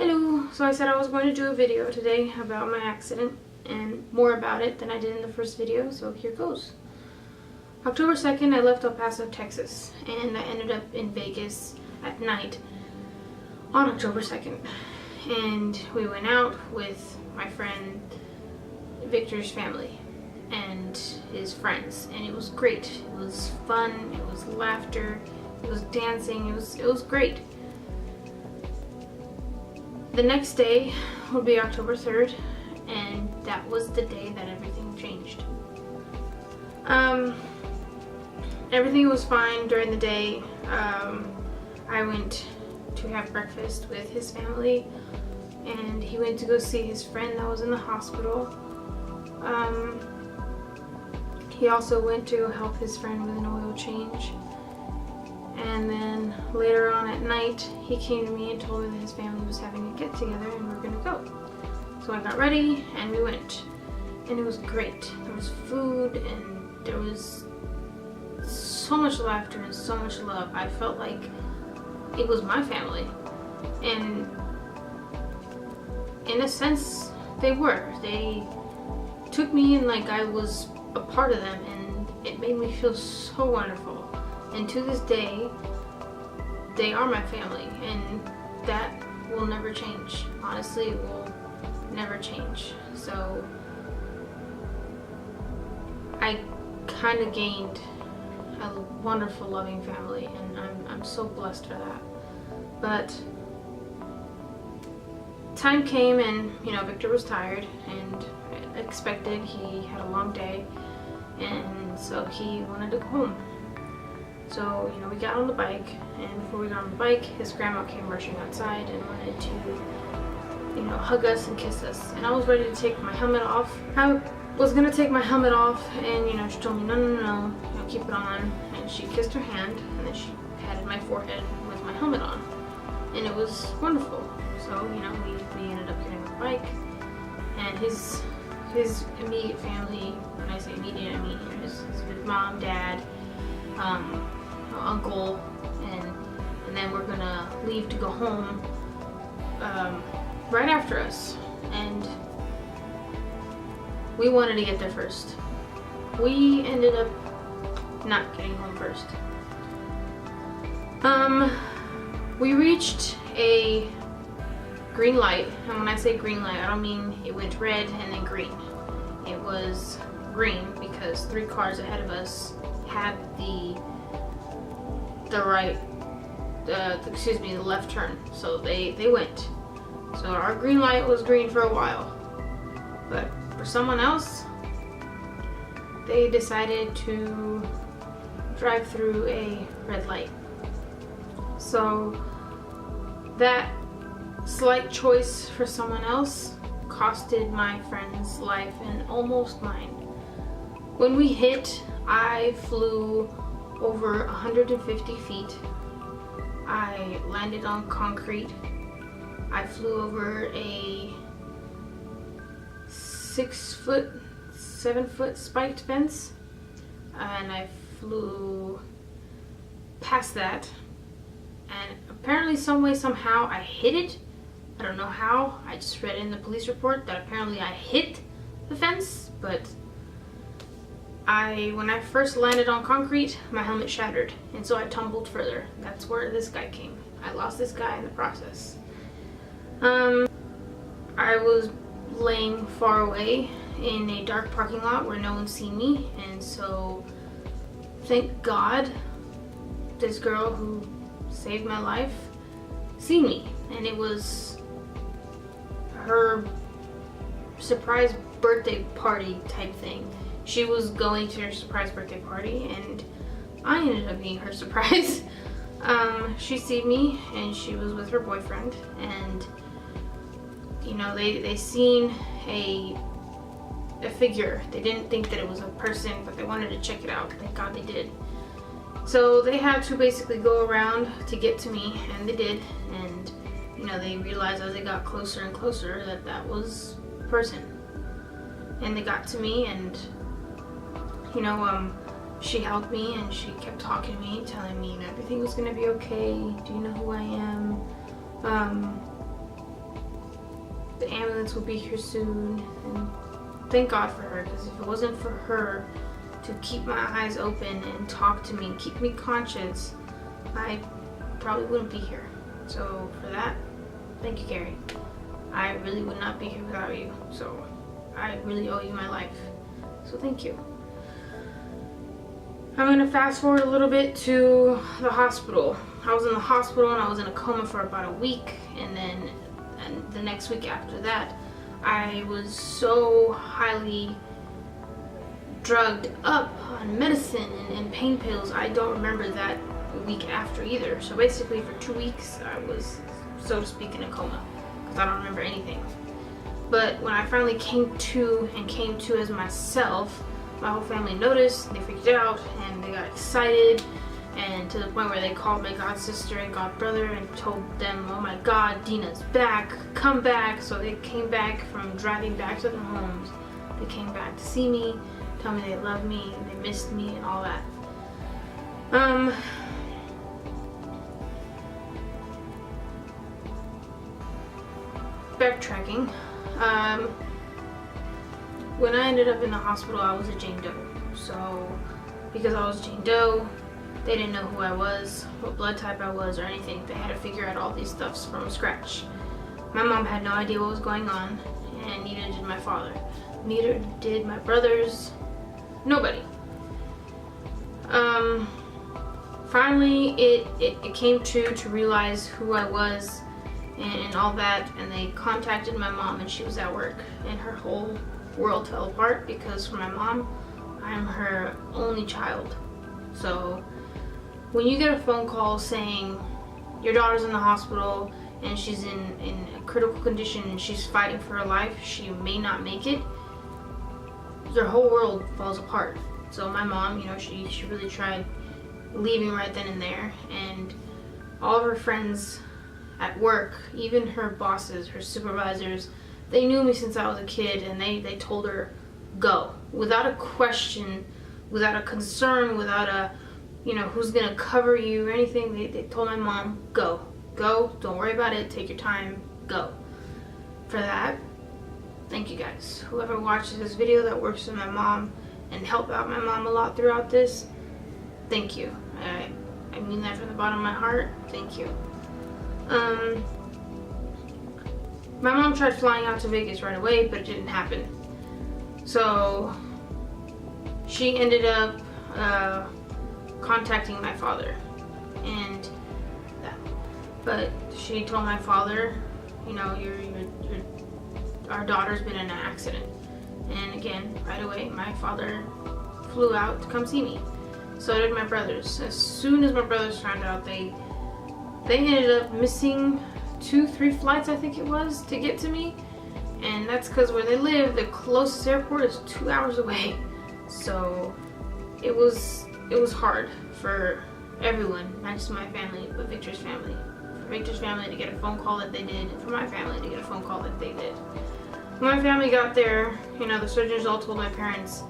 Hello! So I said I was going to do a video today about my accident and more about it than I did in the first video, so here goes. October 2nd, I left El Paso, Texas, and I ended up in Vegas at night on October 2nd. And we went out with my friend Victor's family and his friends, and it was great. It was fun, it was laughter, it was dancing, it was great. The next day would be October 3rd, and that was the day that everything changed. Everything was fine during the day. I went to have breakfast with his family, and he went to go see his friend that was in the hospital. He also went to help his friend with an oil change. And then later on at night, he came to me and told me that his family was having a get-together and we were gonna go. So I got ready and we went. And it was great. There was food and there was so much laughter and so much love. I felt like it was my family. And in a sense, they were. They took me in like I was a part of them, and it made me feel so wonderful. And to this day, they are my family, and that will never change. Honestly, it will never change. So I kind of gained a wonderful, loving family, and I'm so blessed for that. But time came, and Victor was tired, and expected. He had a long day, and so he wanted to go home. So, we got on the bike, and before we got on the bike, his grandma came rushing outside and wanted to, hug us and kiss us. And I was ready to take my helmet off. I was gonna take my helmet off, and, she told me, no, keep it on. And she kissed her hand, and then she patted my forehead with my helmet on. And it was wonderful. So, we ended up getting on the bike, and his immediate family, when I say immediate, I mean his mom, dad, uncle, and then we're gonna leave to go home right after us, and we wanted to get there first. We ended up not getting home first. We reached a green light, and when I say green light, I don't mean it went red and then green. It was green because 3 cars ahead of us had the left turn, so they went. So our green light was green for a while, but for someone else, they decided to drive through a red light. So that slight choice for someone else costed my friend's life and almost mine. When we hit, I flew over 150 feet. I landed on concrete. I flew over a 6-foot, 7-foot spiked fence, and I flew past that, and apparently some way, somehow I hit it. I don't know how. I just read in the police report that apparently I hit the fence, but when I first landed on concrete, my helmet shattered, and so I tumbled further. That's where this guy came. I lost this guy in the process. I was laying far away in a dark parking lot where no one seen me, and so thank God this girl who saved my life seen me, and it was her surprise birthday party type thing. She was going to her surprise birthday party, and I ended up being her surprise. She seen me, and she was with her boyfriend, and they seen a figure. They didn't think that it was a person, but they wanted to check it out. Thank God they did. So they had to basically go around to get to me, and they did. And they realized as they got closer and closer that was a person. And they got to me, and she helped me, and she kept talking to me, telling me everything was gonna be okay. Do you know who I am? the ambulance will be here soon. And thank God for her, because if it wasn't for her to keep my eyes open and talk to me and keep me conscious, I probably wouldn't be here. So for that, thank you, Carrie. I really would not be here without you. So I really owe you my life. So thank you. I'm gonna fast forward a little bit to the hospital. I was in the hospital and I was in a coma for about a week, and then the next week after that, I was so highly drugged up on medicine and pain pills. I don't remember that week after either. So basically for 2 weeks I was, so to speak, in a coma, because I don't remember anything. But when I finally came to as myself, my whole family noticed, they freaked out, and they got excited, and to the point where they called my god sister and god brother and told them, oh my god, Dina's back, come back. So they came back from driving back to their homes. They came back to see me, tell me they love me, they missed me, and all that. Backtracking. When I ended up in the hospital, I was a Jane Doe. So because I was Jane Doe, they didn't know who I was, what blood type I was, or anything. They had to figure out all these stuffs from scratch. My mom had no idea what was going on, and neither did my father. Neither did my brothers. Nobody. Finally, it came to realize who I was and all that, and they contacted my mom, and she was at work, and her whole world fell apart, because for my mom, I'm her only child. So when you get a phone call saying your daughter's in the hospital and she's in a critical condition and she's fighting for her life, she may not make it, your whole world falls apart. So my mom, you know, she really tried leaving right then and there, and all of her friends at work, even her bosses, her supervisors, they knew me since I was a kid, and they told her, go. Without a question, without a concern, without a, you know, who's gonna cover you or anything, they told my mom, go. Go, don't worry about it, take your time, go. For that, thank you guys. Whoever watches this video that works with my mom and help out my mom a lot throughout this, thank you. I mean that from the bottom of my heart, thank you. My mom tried flying out to Vegas right away, but it didn't happen. So she ended up contacting my father, and that. But she told my father, you know, our daughter's been in an accident. And again, right away, my father flew out to come see me. So did my brothers. As soon as my brothers found out, they ended up missing 2-3 flights, I think it was, to get to me. And that's because where they live, the closest airport is 2 hours away. So it was hard for everyone, not just my family, but Victor's family. For Victor's family to get a phone call that they did, and for my family to get a phone call that they did. When my family got there, you know, the surgeons all told my parents,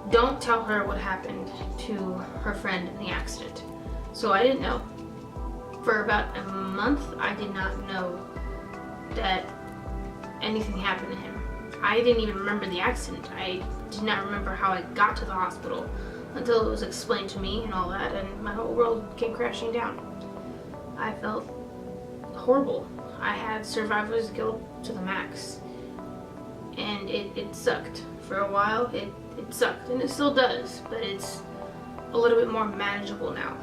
don't tell her what happened to her friend in the accident. So I didn't know. For about a month, I did not know that anything happened to him. I didn't even remember the accident. I did not remember how I got to the hospital until it was explained to me and all that, and my whole world came crashing down. I felt horrible. I had survivor's guilt to the max, and it sucked. For a while, it sucked, and it still does, but it's a little bit more manageable now.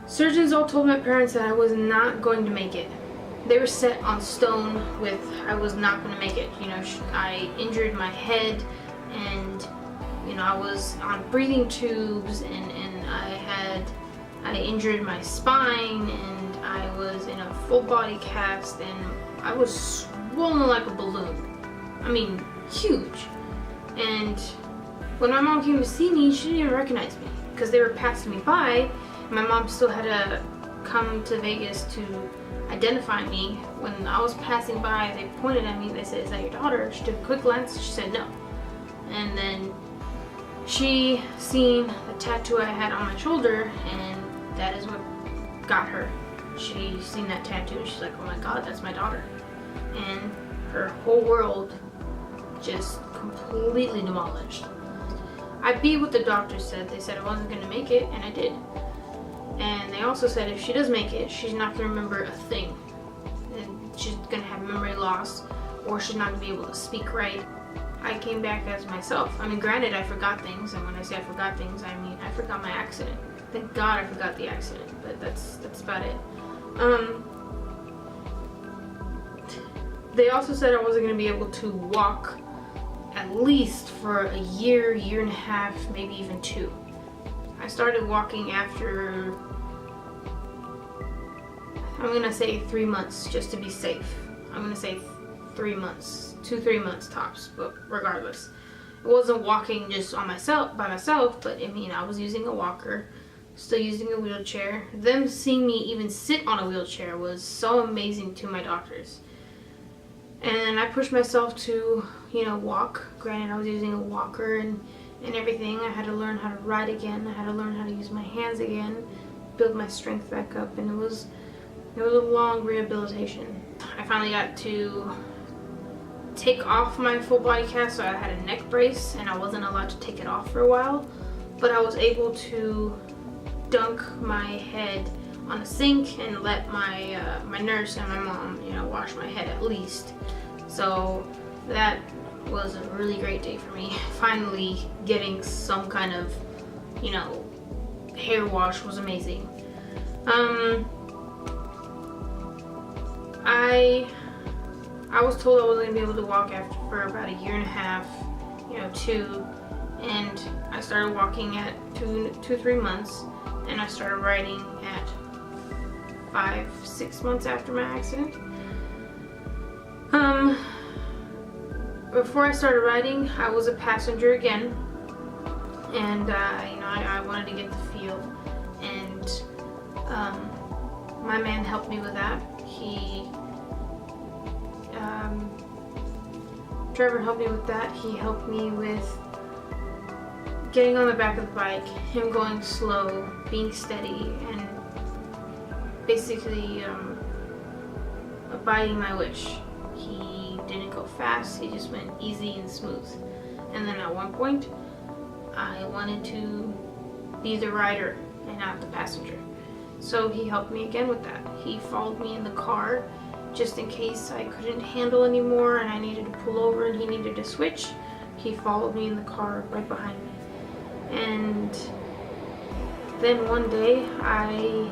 Surgeons all told my parents that I was not going to make it. They were set on stone with I was not going to make it. You know, I injured my head, and you know, I was on breathing tubes, and I injured my spine, and I was in a full body cast, and I was swollen like a balloon. I mean, huge. And when my mom came to see me, she didn't even recognize me, because they were passing me by. My mom still had to come to Vegas to identify me. When I was passing by, they pointed at me, they said, is that your daughter? She took a quick glance, she said no. And then she seen the tattoo I had on my shoulder, and that is what got her. she seen that tattoo and she's like, oh my god, that's my daughter. And her whole world just completely demolished. I beat what the doctor said. They said I wasn't going to make it, and I did. And they also said if she does make it, she's not going to remember a thing. And she's going to have memory loss, or she's not going to be able to speak right. I came back as myself. I mean, granted, I forgot things, and when I say I forgot things, I mean I forgot my accident. Thank God I forgot the accident, but that's about it. They also said I wasn't going to be able to walk at least for a year, year and a half, maybe even 2. I started walking after, I'm going to say 3 months just to be safe. I'm going to say 3 months, 2-3 months tops, but regardless. It wasn't walking just by myself, but I mean, I was using a walker, still using a wheelchair. Them seeing me even sit on a wheelchair was so amazing to my doctors. And I pushed myself to, walk. Granted, I was using a walker and everything. I had to learn how to ride again. I had to learn how to use my hands again, build my strength back up, and it was a long rehabilitation. I finally got to take off my full body cast, so I had a neck brace, and I wasn't allowed to take it off for a while, but I was able to dunk my head on a sink and let my nurse and my mom, wash my head at least. So that was a really great day for me. Finally getting some kind of, hair wash was amazing. I was told I wasn't gonna be able to walk for about a year and a half, 2, and I started walking at 2-3 months, and I started riding at 5-6 months after my accident. Before I started riding, I was a passenger again, and I wanted to get the feel, and my man helped me with that. Trevor helped me with that. He helped me with getting on the back of the bike, him going slow, being steady, and basically abiding my wish. He didn't go fast, he just went easy and smooth. And then at one point, I wanted to be the rider and not the passenger. So he helped me again with that. He followed me in the car just in case I couldn't handle anymore and I needed to pull over and he needed to switch. He followed me in the car right behind me. And then one day I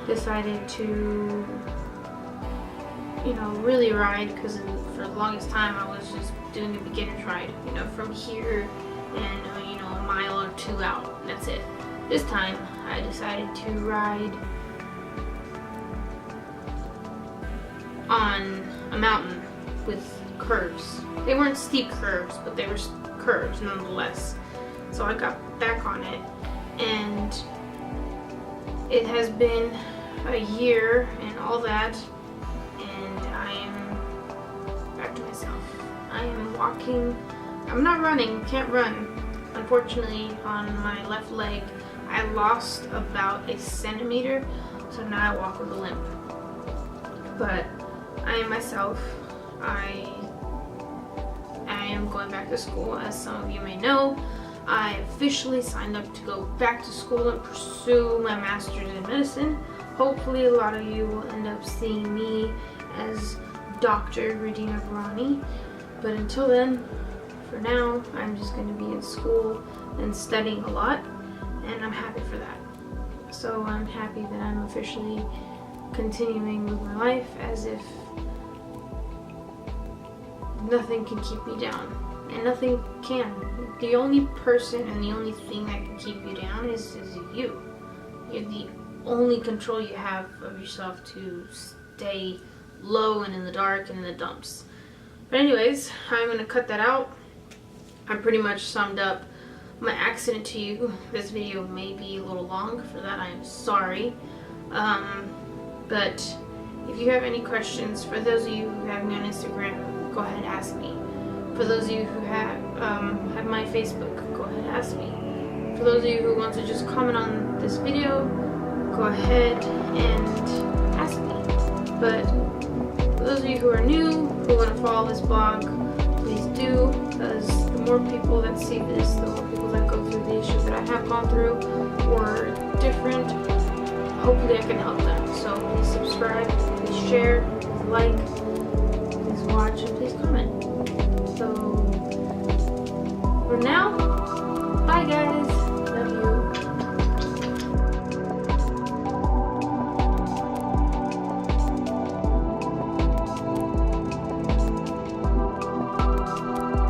decided to really ride, because for the longest time I was just doing a beginner's ride, from here and a mile or 2 out. That's it. This time I decided to ride on a mountain with curves. They weren't steep curves, but they were curves nonetheless. So I got back on it, and it has been a year and all that, and I am back to myself. I am walking. I'm not running, can't run. Unfortunately, on my left leg, I lost about a centimeter, so now I walk with a limp. But I am myself. I am going back to school, as some of you may know. I officially signed up to go back to school and pursue my master's in medicine. Hopefully a lot of you will end up seeing me as Dr. Regina Verani. But until then, for now, I'm just going to be in school and studying a lot, and I'm happy for that. So I'm happy that I'm officially continuing with my life as if nothing can keep me down. And nothing can. The only person and the only thing that can keep you down is you. You're the only control you have of yourself to stay low and in the dark and in the dumps. But anyways, I'm going to cut that out. I pretty much summed up my accident to you. This video may be a little long. For that, I am sorry. But if you have any questions, for those of you who have me on Instagram, go ahead and ask me. For those of you who have my Facebook, go ahead and ask me. For those of you who want to just comment on this video, go ahead and ask me. But for those of you who are new, who want to follow this blog, please do, because the more people that see this, the more people that go through the issues that I have gone through or different, hopefully I can help them. So please subscribe, please share, please like, please watch, and please comment. So for now,